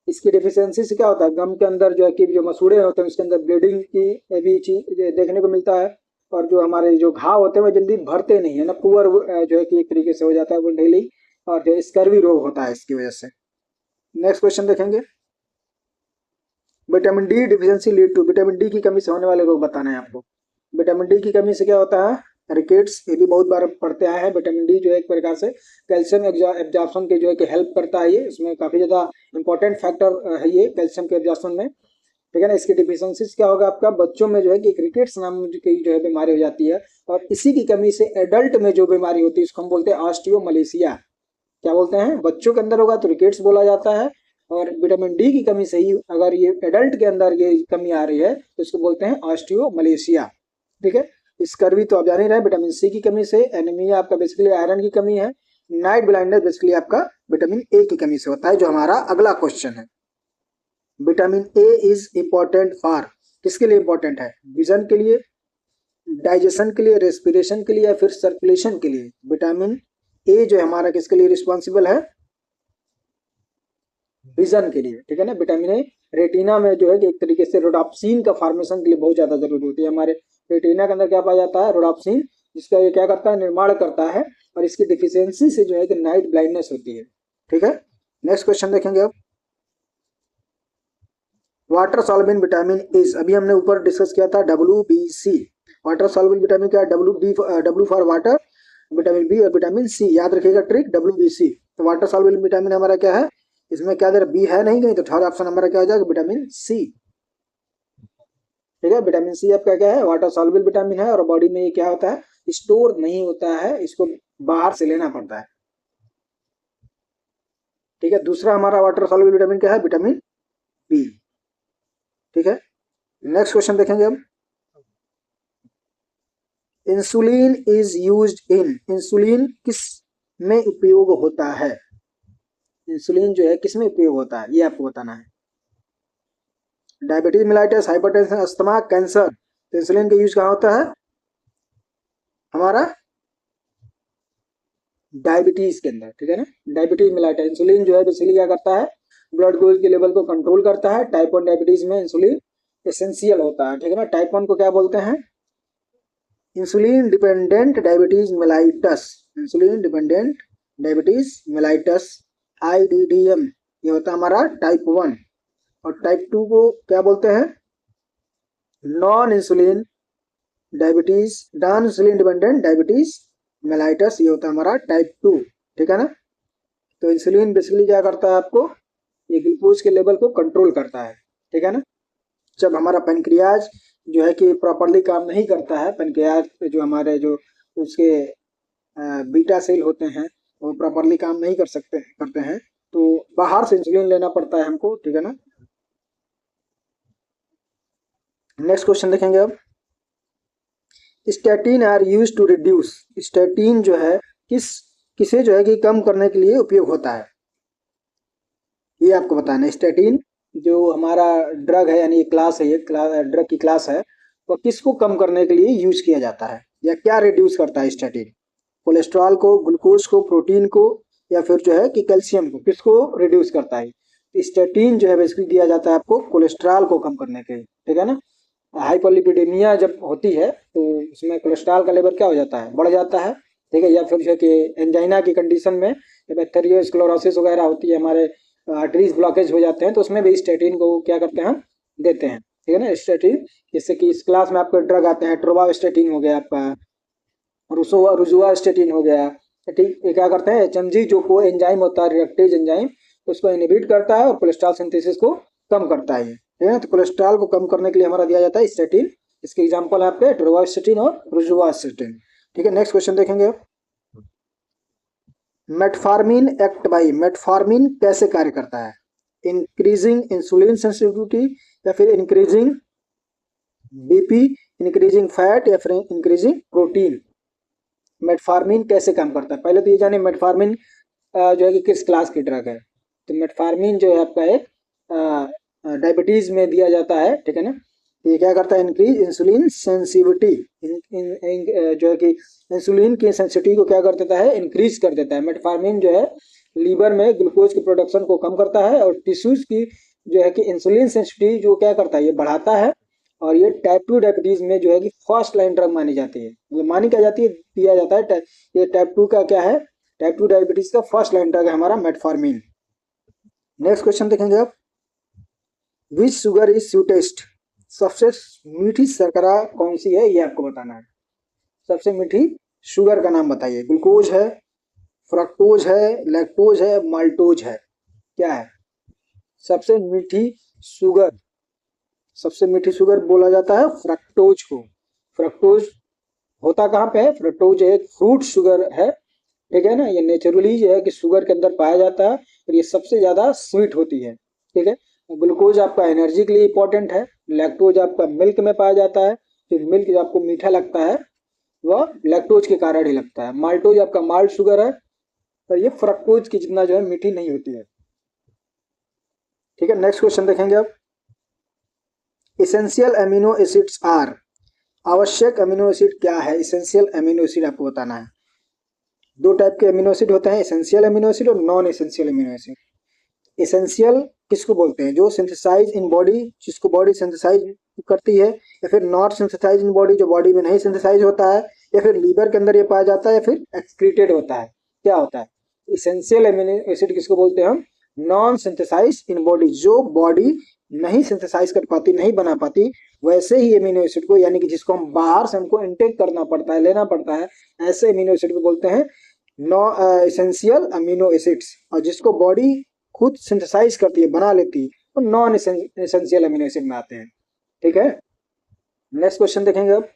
इसकी डिफिशियंसी से क्या होता है, गम के अंदर जो है कि जो मसूड़े होते हैं उसके अंदर ब्लीडिंग की भी चीज देखने को मिलता है, और जो हमारे जो घाव होते हैं वो जल्दी भरते नहीं है ना, पुअर जो है कि एक तरीके से हो जाता है वो डेली, और जो स्कर्वी रोग होता है इसकी वजह से। नेक्स्ट क्वेश्चन देखेंगे, vitamin D deficiency lead to, vitamin D की कमी से होने वाले रोग बताना है आपको। विटामिन डी की कमी से क्या होता है, रिकेट्स, ये भी बहुत बार पढ़ते आए हैं। विटामिन डी जो है एक प्रकार से कैल्शियम एब्जॉर्प्शन के जो है कि हेल्प करता है, ये इसमें काफी ज्यादा इंपॉर्टेंट फैक्टर है ये कैल्शियम के एब्जॉर्प्शन में, ठीक है ना। इसकी डिफिशियंसी क्या होगा, आपका बच्चों में जो है कि रिकेट्स नाम की जो है बीमारी हो जाती है, और इसी की कमी से एडल्ट में जो बीमारी होती है उसको हम बोलते हैं ऑस्टियोमलेशिया। क्या बोलते हैं, बच्चों के अंदर होगा तो रिकेट्स बोला जाता है, और विटामिन डी की कमी से ही अगर ये एडल्ट के अंदर ये कमी आ रही है तो इसको बोलते हैं ऑस्टियोमलेशिया, ठीक है। स्कर्वी तो आप जान ही रहे हैं, विटामिन सी की कमी से। एनीमिया आपका बेसिकली आयरन की कमी है। नाइट ब्लाइंडनेस बेसिकली आपका विटामिन ए की कमी से होता है, जो हमारा अगला क्वेश्चन है। Vitamin A is important for, किसके लिए इंपॉर्टेंट है, विजन के लिए, डाइजेशन के लिए, रेस्पिरेशन के लिए, या फिर सर्कुलेशन के लिए। विटामिन ए जो है हमारा किसके लिए रिस्पॉन्सिबल है, विजन के लिए, ठीक है ना। विटामिन ए रेटिना में जो है कि एक तरीके से रोडाप्सिन का फॉर्मेशन के लिए बहुत ज्यादा जरूरी होती है। हमारे रेटिना के अंदर क्या पाया जाता है, रोडाप्सिन, जिसका ये क्या करता है, निर्माण करता है, और इसकी डिफिशियंसी से जो है कि नाइट ब्लाइंडनेस होती है, ठीक है। नेक्स्ट क्वेश्चन देखेंगे अब, वाटर सॉल्युबल विटामिन इज, अभी हमने ऊपर डिस्कस किया था WBC। वाटर सॉल्युबल विटामिन क्या है, W for water, vitamin B और विटामिन सी, याद रखिएगा ट्रिक, WBC। तो वाटर सॉल्युबल विटामिन हमारा क्या है, इसमें क्या दे बी है नहीं कहीं, तो थर्ड ऑप्शन हमारा क्या हो जाएगा, विटामिन सी, ठीक है। विटामिन सी आपका क्या है, वाटर सॉल्युबल विटामिन है, और बॉडी में ये क्या होता है, स्टोर नहीं होता है, इसको बाहर से लेना पड़ता है, ठीक है। दूसरा हमारा वाटर सॉल्युबल विटामिन क्या है, विटामिन बी, ठीक है। नेक्स्ट क्वेश्चन देखेंगे अब, insulin is used in, insulin किस में उपयोग होता है, इंसुलिन जो है किस में उपयोग होता है, ये आपको बताना है। Diabetes mellitus, hypertension, asthma, cancer, तो इंसुलिन का यूज कहाँ होता है, हमारा डायबिटीज के अंदर, ठीक है ना। डायबिटीज मेलाइटिस, इंसुलिन जो है बेसिकली क्या करता है, ब्लड ग्लूकोज के लेवल को कंट्रोल करता है। टाइप 1 डायबिटीज में इंसुलिन एसेंशियल होता है, ठीक है ना। टाइप 1 को क्या बोलते हैं, insulin dependent diabetes mellitus, insulin dependent diabetes mellitus, IDDM, ये होता है हमारा टाइप 1। और टाइप 2 को क्या बोलते हैं, non insulin diabetes, non insulin dependent diabetes mellitus, ये होता है हमारा टाइप 2, ठीक है ना। तो इंसुलिन बेसिकली क्या करता है आपको, ये ग्लूकोज के लेवल को कंट्रोल करता है, ठीक है ना। जब हमारा पेनक्रियाज जो है कि प्रॉपरली काम नहीं करता है, पेनक्रियाज जो हमारे जो उसके बीटा सेल होते हैं वो प्रॉपरली काम नहीं करते हैं, तो बाहर से इंसुलिन लेना पड़ता है हमको, ठीक है ना। नेक्स्ट क्वेश्चन देखेंगे अब, statin are use to reduce, statin जो है किसे जो है कि कम करने के लिए उपयोग होता है, ये आपको बताना है। स्टैटिन जो हमारा ड्रग है, यानी क्लास है, ये ड्रग की क्लास है, वो किसको कम करने के लिए यूज किया जाता है, या क्या रिड्यूस करता है स्टैटिन, कोलेस्ट्रॉल को, ग्लूकोज को, प्रोटीन को, या फिर जो है कि कैल्शियम को, किसको रिड्यूस करता है। स्टैटिन जो है बेसिकली दिया जाता है आपको कोलेस्ट्रॉल को कम करने के लिए, ठीक है ना। हाइपरलिपिडेमिया जब होती है तो उसमें कोलेस्ट्रॉल का लेवल क्या हो जाता है, बढ़ जाता है, ठीक है। या फिर जो है कि एंजाइना की कंडीशन में जब एथेरियोस्क्लेरोसिस वगैरह होती है, हमारे आर्टरीज ब्लॉकेज हो जाते हैं, तो उसमें भी स्टैटिन को क्या करते हैं, देते हैं, ठीक है ना। स्टैटिन जैसे कि इस क्लास में आपके ड्रग आते हैं, ट्रोवास्टैटिन हो गया आपका, रुजुवास्टैटिन हो गया, ठीक। ये क्या करते हैं, HMG जो को एंजाइम होता है, रिडक्टेज एंजाइम, उसको इनहिबिट करता है और कोलेस्ट्रॉल सिंथेसिस को कम करता है, ठीक है। तो कोलेस्ट्रॉल को कम करने के लिए हमारा दिया जाता है स्टेटिन। इसके एग्जाम्पल है आपके रोवास्टेटिन और रोजुवास्टेटिन। ठीक है, नेक्स्ट क्वेश्चन देखेंगे। मेटफॉर्मिन एक्ट बाई, मेटफॉर्मिन कैसे कार्य करता है? इंक्रीजिंग इंसुलिन सेंसिटिविटी, या फिर इंक्रीजिंग बीपी, इंक्रीजिंग फैट, या फिर इंक्रीजिंग प्रोटीन? मेटफॉर्मिन कैसे काम करता है? पहले तो ये जाने मेटफॉर्मिन जो है कि किस क्लास की ड्रग है। तो मेटफॉर्मिन जो है आपका एक डायबिटीज में दिया जाता है, ठीक है ना। ये क्या करता है? इंक्रीज इंसुलिन सेंसिटिविटी, जो है कि इंसुलिन की सेंसिटिविटी को क्या कर देता है? इंक्रीज कर देता है। मेटफॉर्मिन जो है लीवर में ग्लूकोज की प्रोडक्शन को कम करता है, और टिश्यूज की जो है कि इंसुलिन सेंसिटिविटी जो क्या करता है? ये बढ़ाता है। और ये टाइप 2 डायबिटीज में जो है कि फर्स्ट लाइन ड्रग मानी जाती है, मतलब मानी क्या जाती है, दिया जाता है। ये टाइप 2 का क्या है? टाइप 2 डायबिटीज का फर्स्ट लाइन ड्रग है हमारा मेटफॉर्मिन। नेक्स्ट क्वेश्चन देखेंगे आप। विच शुगर इज स्वीटेस्ट, सबसे मीठी शर्करा कौन सी है? ये आपको बताना है। सबसे मीठी शुगर का नाम बताइए। ग्लूकोज है, फ्रक्टोज है, लैक्टोज है, माल्टोज है? क्या है सबसे मीठी शुगर? सबसे मीठी शुगर बोला जाता है फ्रक्टोज को। फ्रक्टोज होता कहाँ पे है? फ्रक्टोज एक फ्रूट शुगर है, ठीक है ना। ये नेचुरली जो है कि शुगर के अंदर पाया जाता है, और ये सबसे ज्यादा स्वीट होती है, ठीक है। ग्लूकोज आपका एनर्जी के लिए इंपॉर्टेंट है। लैक्टोज आपका मिल्क में पाया जाता है, तो मिल्क जो आपको मीठा लगता है वह लैक्टोज के कारण ही लगता है। माल्टोज आपका माल्ट शुगर है, और ये फ्रक्टोज की जितना जो है मीठी नहीं होती है, ठीक है। नेक्स्ट क्वेश्चन देखेंगे आप। इसेंशियल अमीनो एसिड्स आर, आवश्यक अमीनो एसिड क्या है? इसेंशियल अमीनो एसिड आपको बताना है। दो टाइप के अमीनो एसिड होते हैं, एसेंशियल अमीनो एसिड और non essential amino acid. Essential किसको बोलते हैं? जो सिंथेसाइज इन बॉडी, जिसको बॉडी सिंथेसाइज करती है, या फिर नॉट सिंथेसाइज इन बॉडी, जो बॉडी में नहीं सिंथेसाइज होता है, या फिर लीवर के अंदर ये पाया जाता है, या फिर एक्सक्रीटेड होता है? क्या होता है? एसेंशियल अमीनो एसिड किसको बोलते हैं हम? नॉन सिंथेसाइज इन बॉडी, जो बॉडी नहीं सिंथेसाइज कर पाती, नहीं बना पाती, वैसे ही अमीनो एसिड को, यानी कि जिसको हम बाहर से हमको इनटेक करना पड़ता है, लेना पड़ता है, ऐसे अमीनो एसिड को बोलते हैं एसेंशियल अमीनो एसिड्स। और जिसको बॉडी खुद सिंथेसाइज करती है, बना लेती है, तो नॉन एसेंशियल अमीनो एसिड में आते हैं, ठीक है। नेक्स्ट क्वेश्चन देखेंगे अब।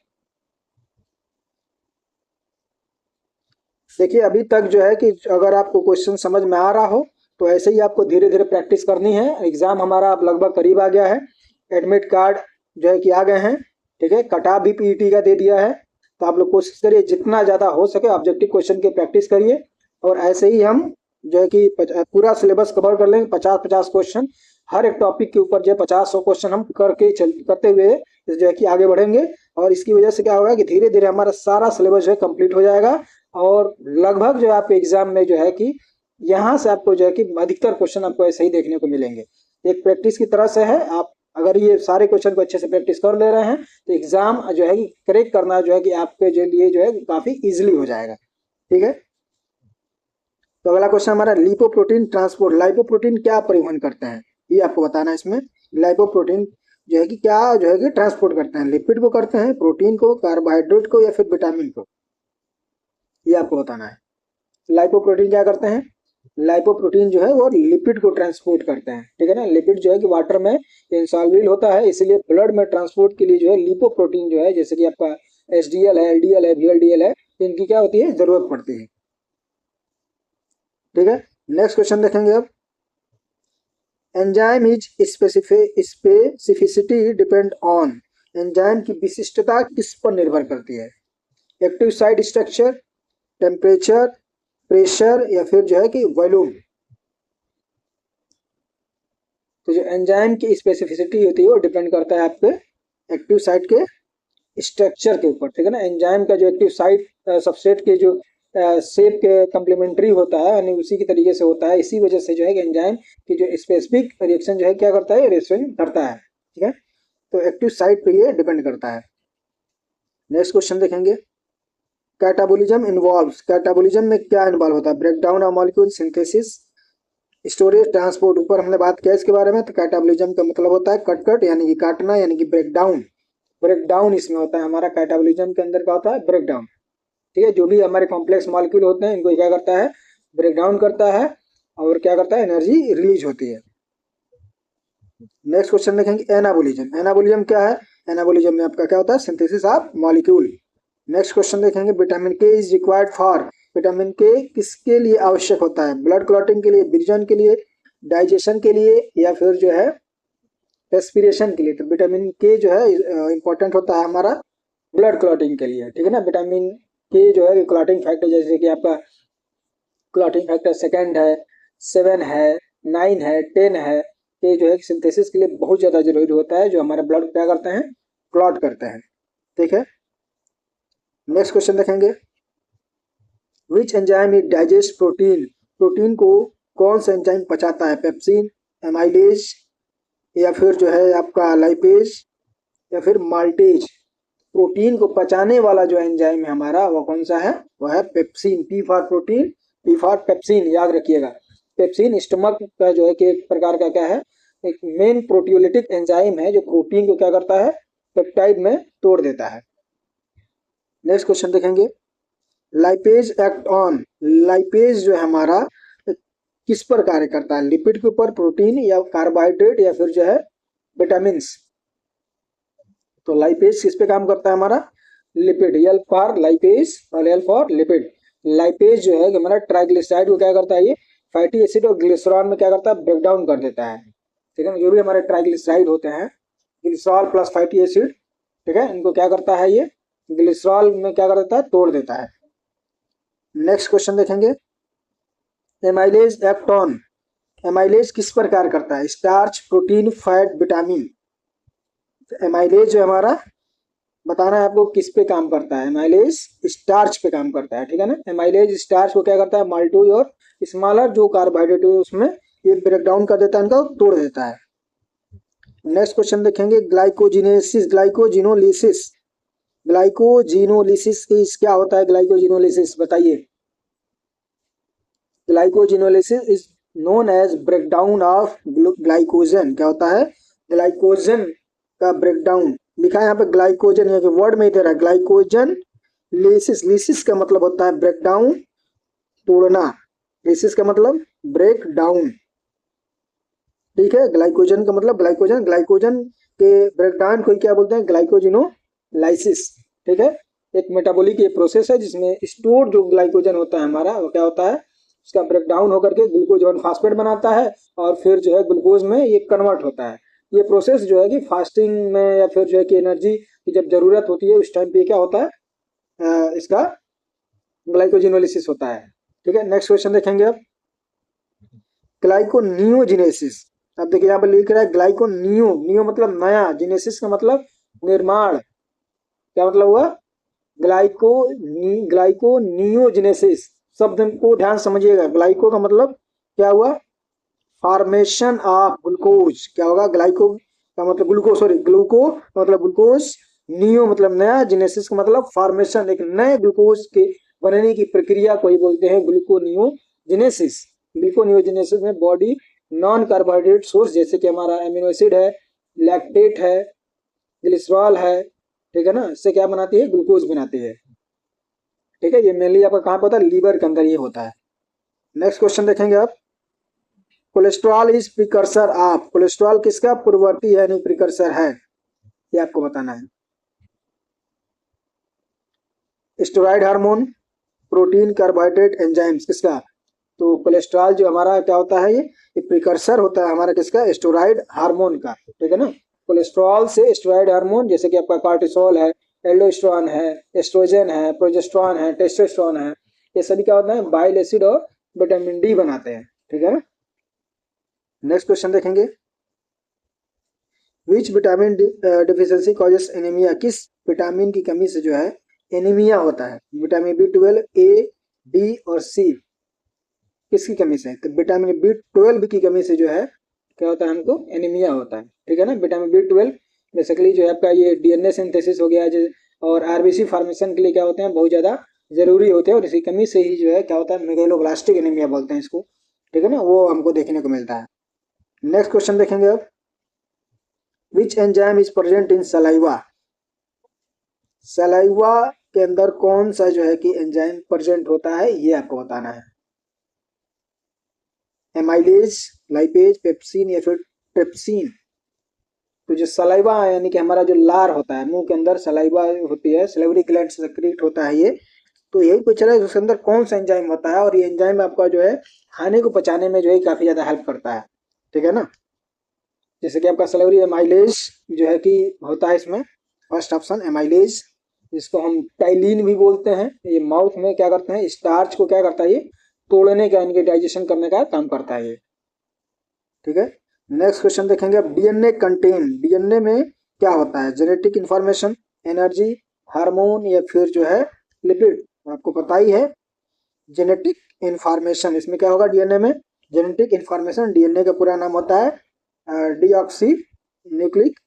देखिए अभी तक जो है कि अगर आपको क्वेश्चन समझ में आ रहा हो तो ऐसे ही आपको धीरे धीरे प्रैक्टिस करनी है। एग्जाम हमारा अब लगभग करीब आ गया है। एडमिट कार्ड जो है कि आ गए हैं, ठीक है। कट-ऑफ भी पीईटी का दे दिया है, तो आप लोग कोशिश करिए जितना ज़्यादा हो सके ऑब्जेक्टिव क्वेश्चन की प्रैक्टिस करिए। और ऐसे ही हम जो है कि पूरा सिलेबस कवर कर लेंगे, 50-50 क्वेश्चन हर एक टॉपिक के ऊपर, जो है 50-100 क्वेश्चन हम करते हुए जो है कि आगे बढ़ेंगे। और इसकी वजह से क्या होगा कि धीरे धीरे हमारा सारा सिलेबस जो है कंप्लीट हो जाएगा, और लगभग जो है आपके एग्जाम में जो है कि यहाँ से आपको जो है कि अधिकतर क्वेश्चन आपको ऐसे ही देखने को मिलेंगे। एक प्रैक्टिस की तरह से है, आप अगर ये सारे क्वेश्चन को अच्छे से प्रैक्टिस कर ले रहे हैं तो एग्जाम जो है कि करेक्ट करना जो है कि आपके लिए जो है काफी इजीली हो जाएगा, ठीक है। तो अगला क्वेश्चन हमारा लिपोप्रोटीन ट्रांसपोर्ट। लाइपोप्रोटीन क्या परिवहन करते हैं, ये आपको बताना है इसमें। लाइपोप्रोटीन जो है कि क्या जो है कि ट्रांसपोर्ट करते हैं? लिपिड को करते हैं, प्रोटीन को, कार्बोहाइड्रेट को, या फिर विटामिन को? ये आपको बताना है। लाइपोप्रोटीन क्या करते हैं? लाइपोप्रोटीन जो है वो लिपिड को ट्रांसपोर्ट करते हैं, ठीक है ना। लिपिड जो है कि वाटर में इंसॉल्युबल होता है, इसलिए ब्लड में ट्रांसपोर्ट के लिए जो है लिपोप्रोटीन जो है, जैसे कि आपका एचडीएल है, एलडीएल है, वीएलडीएल है, इनकी क्या होती है? जरूरत पड़ती है, ठीक है। नेक्स्ट क्वेश्चन देखेंगे अब। Enzyme is specificity depend on, enzyme की विशिष्टता किस पर निर्भर करती है? Active site structure, temperature, pressure, या फिर जो है कि वॉल्यूम? तो जो एंजाइम की स्पेसिफिसिटी होती है वो डिपेंड करता है आपके एक्टिव साइट के स्ट्रक्चर के ऊपर, ठीक है ना। एंजाइम का जो एक्टिव साइट सबस्ट्रेट के जो शेप के कम्प्लीमेंट्री होता है, यानी उसी की तरीके से होता है। इसी वजह से जो है कि एंजाइम की जो स्पेसिफिक रिएक्शन जो है क्या करता है? रिएक्शन करता है, ठीक है। तो एक्टिव साइट पे ये डिपेंड करता है। नेक्स्ट क्वेश्चन देखेंगे। कैटाबोलिज्म इन्वॉल्व्स, कैटाबोलिज्म में क्या इन्वॉल्व होता है? Breakdown of molecule, synthesis, storage, transport. ऊपर हमने बात किया इसके बारे में। तो कैटाबोलिज्म का मतलब होता है कट यानी कि काटना, यानी कि ब्रेकडाउन। ब्रेकडाउन इसमें होता है हमारा, कैटाबोलिज्म के अंदर क्या होता है? ब्रेकडाउन, ठीक है। जो भी हमारे कॉम्प्लेक्स मॉलिक्यूल होते हैं इनको क्या करता है? ब्रेकडाउन करता है, और क्या करता है? एनर्जी रिलीज होती है। नेक्स्ट क्वेश्चन देखेंगे एनाबोलिज्म। एनाबोलिज्म क्या है? एनाबोलिज्म में आपका क्या होता है? Synthesis of molecule. Next question देखेंगे विटामिन के इज रिक्वायर्ड फॉर। विटामिन के किसके लिए आवश्यक होता है? ब्लड क्लॉटिंग के लिए, विजन के लिए, डाइजेशन के लिए, या फिर जो है रेस्पिरेशन के लिए। तो विटामिन के जो है इंपॉर्टेंट होता है हमारा ब्लड क्लॉटिंग के लिए, ठीक है ना। विटामिन के जो है क्लॉटिंग फैक्टर, जैसे कि आपका क्लॉटिंग फैक्टर सेकंड है, 7 है, 9 है, 10 है, ये जो है सिंथेसिस के लिए बहुत ज़्यादा जरूरी होता है, जो हमारे ब्लड क्या करते हैं? क्लॉट करते हैं, ठीक है। नेक्स्ट क्वेश्चन देखेंगे which enzyme is digest protein. Protein को कौन सा एंजाइम पचाता है? पेप्सिन, एमाइलेज, या फिर जो है आपका लाइपेज, या फिर माल्टेज। प्रोटीन को पचाने वाला जो एंजाइम है हमारा, वो कौन सा है? वह है pepsin. P for protein, P for pepsin, याद रखिएगा। पेप्सिन स्टमक का जो है कि एक प्रकार का क्या है? एक मेन प्रोटियोलिटिक एंजाइम है जो प्रोटीन को क्या करता है? पेप्टाइड में तोड़ देता है। नेक्स्ट क्वेश्चन देखेंगे लाइपेज एक्ट ऑन। लाइपेज जो है हमारा किस पर कार्य करता है? लिपिड के ऊपर, प्रोटीन, या कार्बोहाइड्रेट, या फिर जो है विटामिन। तो लाइपेज किस पे काम करता है हमारा? लिपिड। एल फॉर लाइपेज और एल फॉर लिपिड। लाइपेज जो है कि हमारा ट्राइग्लिसराइड को क्या करता है? ये फैटी एसिड और ग्लिसरॉल में क्या करता है? ब्रेक डाउन कर देता है, ठीक है ना। जो भी हमारे ट्राइग्लिसराइड होते हैं, ग्लिसरॉल प्लस फैटी एसिड, ठीक है, इनको क्या करता है? ये ग्लिसरॉल में क्या कर देता है? तोड़ देता है। नेक्स्ट क्वेश्चन देखेंगे एमाइलेज एक्ट ऑन। एमाइलेज किस पर कार्य करता है? Starch, protein, fat, vitamin. Amylase जो हमारा बताना है आपको किस पे काम करता है? एमाइलेज स्टार्च पे काम करता है, ठीक है ना। एमाइलेज स्टार्च को क्या करता है? माल्टोज और स्मॉलर जो कार्बोहाइड्रेट है उसमें ये ब्रेक डाउन कर देता है, इनका तोड़ देता है। नेक्स्ट क्वेश्चन देखेंगे ग्लाइकोजिनेसिस, ग्लाइकोजिनोलिसिस। ग्लाइकोजिनोलिसिस क्या होता है? ग्लाइकोजिनोलिसिस बताइए। Glycogenolysis is known as breakdown of glycogen. क्या होता है? ग्लाइकोजन का ब्रेकडाउन। लिखा है यहाँ पे ग्लाइकोजन, यहाँ के वर्ड में ही दे रहा है ग्लाइकोजन लिसिस। लिसिस का मतलब होता है ब्रेकडाउन, तोड़ना। लिसिस का मतलब ब्रेक डाउन, ठीक है। ग्लाइकोजन का मतलब ग्लाइकोजन, ग्लाइकोजन के ब्रेकडाउन को क्या बोलते हैं? ग्लाइकोजिनोलाइसिस, ठीक है। एक मेटाबॉलिक ये प्रोसेस है जिसमें स्टोर जो ग्लाइकोजन होता है हमारा, वो क्या होता है? उसका ब्रेकडाउन होकर के ग्लूकोज वन फास्फेट बनाता है और फिर जो है ग्लूकोज में ये कन्वर्ट होता है। ये प्रोसेस जो है कि फास्टिंग में या फिर जो है कि एनर्जी की जब जरूरत होती है उस टाइम पे क्या होता है? इसका ग्लाइकोजिनोलिसिस होता है, ठीक है। नेक्स्ट क्वेश्चन देखेंगे अब ग्लाइकोनियोजिनेसिस। अब देखिए यहाँ पर लिख रहा है ग्लाइकोनियो, नियो मतलब नया, जिनेसिस का मतलब निर्माण। क्या मतलब हुआ? ग्लाइकोनियोजिनेसिस शब्द को ध्यान समझिएगा। ग्लाइको का मतलब क्या हुआ? Formation of glucose. क्या होगा? ग्लाइको का मतलब ग्लूकोज, सॉरी ग्लूको मतलब ग्लूकोज, नियो मतलब नया, जिनेसिस का मतलब फॉर्मेशन, एक नए ग्लूकोज के बनने की प्रक्रिया को ही बोलते हैं ग्लूकोनियोजिनेसिस। ग्लूकोनियोजिनेसिस में बॉडी नॉन कार्बोहाइड्रेट सोर्स जैसे कि हमारा एमिनो एसिड है, लैक्टेट है, ग्लिसरॉल है, ठीक है ना, इससे क्या बनाती है? ग्लूकोज बनाती है, ठीक है। ये मेनली आपका कहाँ पे होता है? लीवर के अंदर ये होता है। नेक्स्ट क्वेश्चन देखेंगे आप cholesterol is precursor of. Cholesterol किसका पूर्ववर्ती है, यानी प्रिकर्सर है, ये आपको बताना है। Steroid hormone, protein, carbohydrate, enzymes, किसका? तो कोलेस्ट्रॉल जो हमारा क्या होता है? ये प्रिकर्सर होता है हमारा किसका? स्टेरॉइड हार्मोन का, ठीक है ना। कोलेस्ट्रॉल से स्टेरॉइड हार्मोन जैसे कि आपका कार्टिसोल है, एल्डोस्टेरोन है, एस्ट्रोजन है, प्रोजेस्टेरॉन है, टेस्टोस्टेरोन है, ये सभी क्या होता है? बाइल एसिड और विटामिन डी बनाते हैं, ठीक है ना। नेक्स्ट क्वेश्चन देखेंगे which vitamin deficiency causes anaemia. किस विटामिन की कमी से जो है एनीमिया होता है? विटामिन B12, ए, डी और सी, किसकी कमी से? तो विटामिन B12 की कमी से जो है क्या होता है? हमको एनीमिया होता है, ठीक है ना। विटामिन B12 बेसिकली जो है आपका ये डीएनए सिंथेसिस हो गया और आरबीसी फॉर्मेशन के लिए क्या होते हैं? बहुत ज़्यादा जरूरी होते हैं, और इसी कमी से ही जो है क्या होता है? मेगलोब्लास्टिक एनीमिया बोलते हैं इसको, ठीक है ना, वो हमको देखने को मिलता है। नेक्स्ट क्वेश्चन देखेंगे अब which enzyme is present in saliva. Saliva के अंदर कौन सा जो है कि एंजाइम प्रेजेंट होता है, ये आपको बताना है। एमाइलेज, लाइपेज, पेप्सिन, या फिर ट्रिप्सिन। तो जो सलाइवा यानी कि हमारा जो लार होता है, मुंह के अंदर सलाइवा होती है, सलाइवरी ग्लैंड से सेक्रेट होता है ये, तो यही पूछ रहा है उसके अंदर कौन सा एंजाइम होता है, और ये एंजाइम आपका जो है खाने को पचाने में जो है काफी ज्यादा हेल्प करता है, ठीक है ना। जैसे कि आपका सलाइवरी एमाइलेज जो है कि होता है इसमें, फर्स्ट ऑप्शन एमाइलेज, जिसको हम टाइलिन भी बोलते हैं। ये माउथ में क्या करते हैं, स्टार्च को क्या करता है, ये तोड़ने का, इनके डाइजेशन करने का काम करता है ये, ठीक है। नेक्स्ट क्वेश्चन देखेंगे अब, डीएनए कंटेन, डीएनए में क्या होता है, जेनेटिक इंफॉर्मेशन, एनर्जी, हार्मोन, या फिर जो है लिपिड। आपको पता ही है जेनेटिक इंफॉर्मेशन, इसमें क्या होगा डीएनए में, जेनेटिक इंफॉर्मेशन। डीएनए का पूरा नाम होता है deoxy nucleic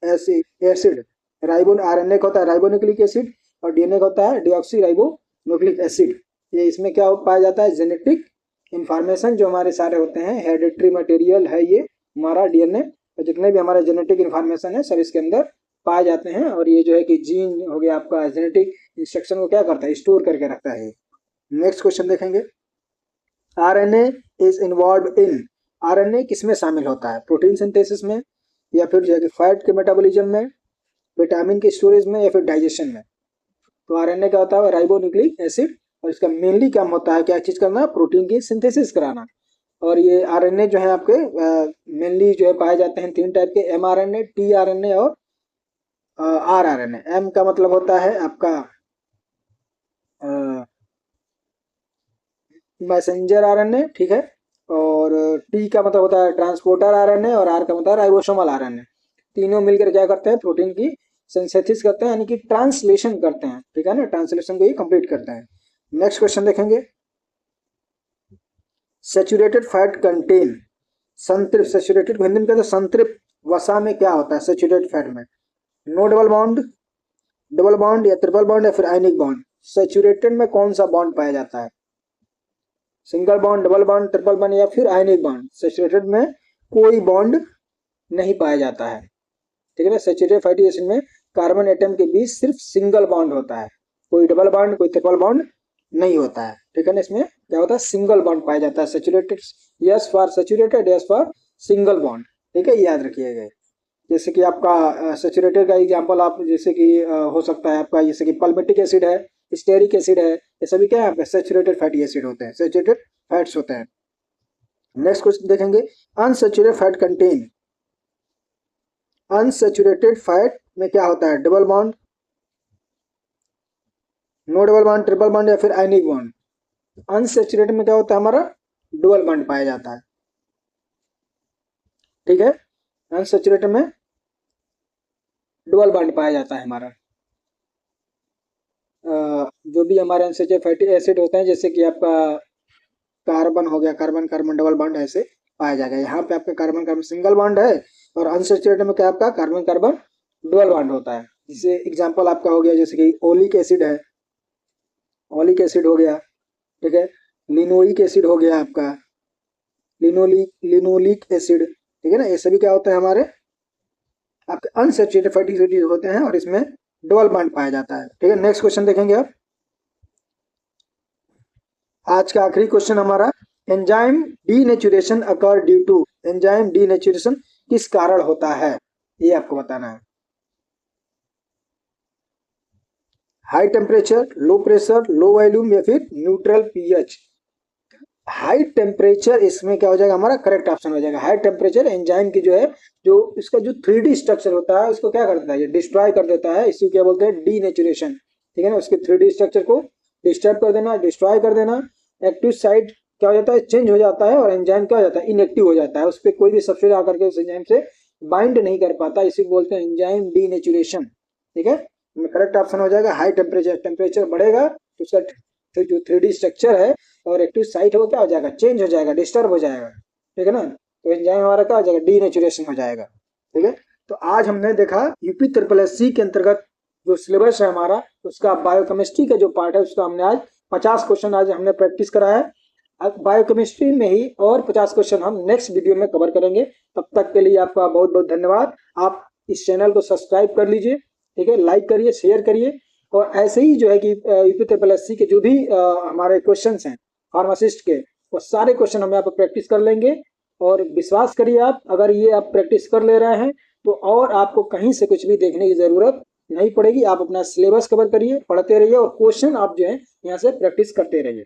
acid, ribo, RNA का होता है राइबो न्यूक्लिक एसिड, और डीएनए का होता है डीऑक्सी राइबो न्यूक्लिक एसिड। ये इसमें क्या पाया जाता है, जेनेटिक इंफॉर्मेशन जो हमारे सारे होते हैं, हेरिडिटरी मटेरियल है ये हमारा डीएनए, तो जितने भी हमारे जेनेटिक इंफॉर्मेशन है सब इसके अंदर पाए जाते हैं। और ये जो है कि जीन हो गया आपका, जेनेटिक इंस्ट्रक्शन को क्या करता है, स्टोर करके रखता है। नेक्स्ट क्वेश्चन देखेंगे, RNA is involve in, RNA किसमें शामिल होता है, प्रोटीन सिंथेसिस में, या फिर जो है कि फैट के मेटाबॉलिज्म में, विटामिन के स्टोरेज में, या फिर डाइजेशन में। तो आरएनए क्या होता है, राइबो न्यूक्लिक एसिड, और इसका मेनली काम होता है क्या चीज करना, प्रोटीन की सिंथेसिस कराना। और ये आरएनए जो है आपके मेनली जो है पाए जाते हैं 3 टाइप के, एमआरएनए, टीआरएनए और आरआरएनए। एम का मतलब होता है आपका मैसेंजर आरएनए, ठीक है, और टी का मतलब होता है ट्रांसपोर्टर आरएनए, और आर का मतलब राइबोसोमल आरएनए। तीनों मिलकर क्या करते हैं, प्रोटीन की सिंथेसिस करते हैं, यानी कि ट्रांसलेशन करते हैं, ठीक है ना, ट्रांसलेशन को ही कंप्लीट करते हैं। नेक्स्ट क्वेश्चन देखेंगे, सैचुरेटेड फैट कंटेन, संतृप्त, सैचुरेटेड को हिंदी में कहते हैं संतृप्त वसा में क्या होता है, सैचुरेटेड फैट में no double bond, double bond या ट्रिपल बॉन्ड, या फिर आयनिक बॉन्ड। सैचुरेटेड में कौन सा बॉन्ड पाया जाता है, single bond, double bond, triple bond, या फिर आयनिक बॉन्ड। सैचुरेटेड में कोई बॉन्ड नहीं पाया जाता है, ठीक है ना। सैचुरेटेड फैटी एसिड में कार्बन एटम के बीच सिर्फ सिंगल बॉन्ड होता है, कोई डबल बॉन्ड, कोई ट्रिपल बॉन्ड नहीं होता है, ठीक है ना। इसमें क्या होता है, सिंगल बॉन्ड पाया जाता है। Saturated, yes for saturated, yes for single bond, ठीक है, याद रखिएगा। जैसे कि आपका सैचुरेटेड का एग्जांपल आप जैसे कि हो सकता है आपका, जैसे कि पल्मेटिक एसिड है, स्टेरिक एसिड है, ये सभी क्या है आपके सैचुरेटेड फैटी एसिड होते हैं, सैचुरेटेड फैट्स होते हैं। नेक्स्ट क्वेश्चन देखेंगे, unsaturated fat contain, unsaturated fat में क्या होता है, double bond, no double bond, triple bond, या फिर आयनिक बॉन्ड। अनसैचुरेटेड में क्या होता है हमारा, डुअल बॉन्ड पाया जाता है, ठीक है। अनसैचुरेटेड में डुअल बॉन्ड पाया जाता है हमारा। जो भी हमारे अनसैचुरेटेड फैटी एसिड होते हैं, जैसे कि आपका कार्बन हो गया, कार्बन कार्बन डबल बॉन्ड ऐसे पाया जाएगा। यहाँ पे आपका कार्बन कार्बन सिंगल बॉन्ड है, और अनसैचुरेटेड में क्या आपका कार्बन कार्बन डुअल बॉन्ड होता है। जैसे एग्जांपल आपका हो गया, जैसे कि ओलिक एसिड है, ओलिक एसिड हो गया, ठीक है, लिनोइक एसिड हो गया आपका, लिनोलिक एसिड, ठीक है ना। ये सभी क्या होते हैं हमारे आपके अनसैचुरेटेड फैटी एसिड होते हैं, और इसमें डबल बॉन्ड पाया जाता है, ठीक है। नेक्स्ट क्वेश्चन देखेंगे आप, आज का आखिरी क्वेश्चन हमारा, enzyme denaturation occur due to, enzyme denaturation किस कारण होता है, ये आपको बताना है। High temperature, low pressure, low volume, या फिर न्यूट्रल पीएच। हाई टेम्परेचर इसमें क्या हो जाएगा हमारा, करेक्ट ऑप्शन हो जाएगा। हाई टेम्परेचर एंजाइम की जो है, जो इसका जो 3D स्ट्रक्चर होता है उसको क्या कर देता है, ये डिस्ट्रॉय कर देता है, इसी क्या बोलते हैं, डीनेचुरेशन, ठीक है ना। उसके 3D स्ट्रक्चर को डिस्टर्ब कर देना, डिस्ट्रॉय कर देना। एक्टिव साइट क्या हो जाता है, चेंज हो जाता है, और एंजाइम क्या हो जाता है, इनएक्टिव हो जाता है, उस पर कोई भी सब्सट्रेट आकर के उस एंजाइम से बाइंड नहीं कर पाता, इसी को बोलते हैं एंजाइम डीनेचुरेशन, ठीक है। करेक्ट ऑप्शन हो जाएगा हाई टेम्परेचर। टेम्परेचर बढ़ेगा तो उसका जो 3D स्ट्रक्चर है और एक्टिव साइट है वो क्या हो जाएगा, चेंज हो जाएगा, डिस्टर्ब हो जाएगा, ठीक है ना। तो एंजाइम हमारा क्या हो जाएगा, डीनेचुरेशन हो जाएगा, ठीक है। तो आज हमने देखा यूपी ट्रिपल एससी के अंतर्गत जो सिलेबस है हमारा, उसका बायोकेमिस्ट्री का जो पार्ट है उसका हमने आज 50 क्वेश्चन आज हमने प्रैक्टिस करा है। अब बायोकेमिस्ट्री में ही और 50 क्वेश्चन हम नेक्स्ट वीडियो में कवर करेंगे। तब तक के लिए आपका बहुत बहुत धन्यवाद। आप इस चैनल को सब्सक्राइब कर लीजिए, ठीक है, लाइक करिए, शेयर करिए, और ऐसे ही जो है कि यूपी ट्रिपल एससी के जो भी हमारे क्वेश्चंस हैं फार्मासिस्ट के, वो सारे क्वेश्चन हम यहाँ पर प्रैक्टिस कर लेंगे। और विश्वास करिए आप, अगर ये आप प्रैक्टिस कर ले रहे हैं तो और आपको कहीं से कुछ भी देखने की जरूरत नहीं पड़ेगी। आप अपना सिलेबस कवर करिए, पढ़ते रहिए और क्वेश्चन आप जो है यहाँ से प्रैक्टिस करते रहिए।